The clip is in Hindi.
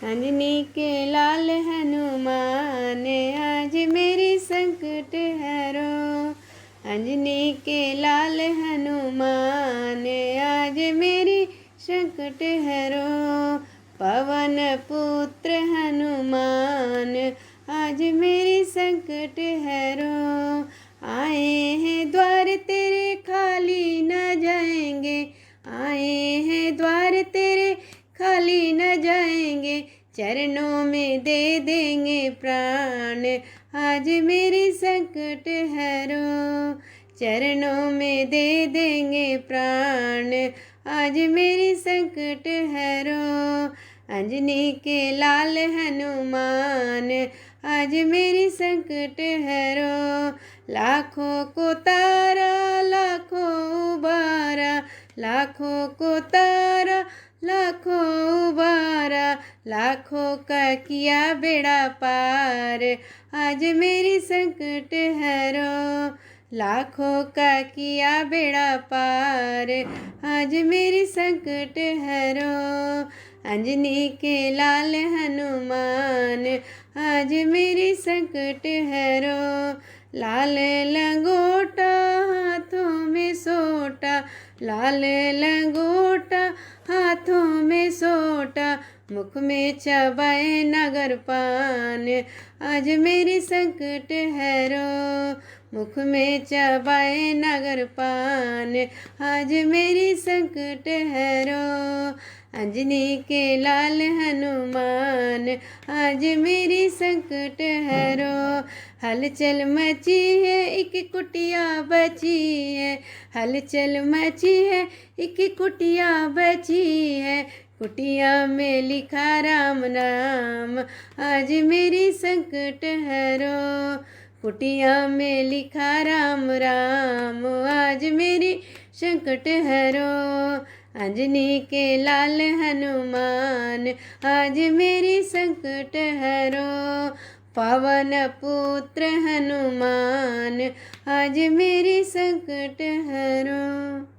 अंजनी के लाल हनुमान आज मेरी संकट हरो। अंजनी के लाल हनुमान आज मेरी संकट हरो। पवन पुत्र हनुमान आज मेरी संकट हरो। आए हैं द्वार तेरे खाली न जाएंगे, आए हैं द्वार तेरे खाली न जाएंगे, चरणों में दे देंगे प्राण आज मेरी संकट हरो। चरणों में दे देंगे प्राण आज मेरी संकट हरो। अंजनी के लाल हनुमान आज मेरी संकट हरो। लाखों को तारा लाखों उबारा, लाखों को तारा लाखों उबारा, लाखों का किया बेड़ा पार आज मेरी संकट हरो। लाखों का किया बेड़ा पार आज मेरी संकट हरो। अंजनी के लाल हनुमान आज मेरी संकट हरो। लाल लंगोटा हाथों में सोटा, लाल लंगोटा हाथों में सोटा, मुख में चबाए नगर पान आज मेरी संकट हरो। मुख में चबाए नगर पान आज मेरी संकट हरो। अंजनी के लाल हनुमान आज मेरी संकट हरो। हलचल मची है एक कुटिया बची है, हलचल मची है एक कुटिया बची है, कुटिया में लिखा राम नाम आज मेरी संकट हरो। कुटिया में लिखा राम राम आज मेरी संकट हरो। अंजनी के लाल हनुमान आज मेरी संकट हरो। पवन पुत्र हनुमान आज मेरी संकट हरो।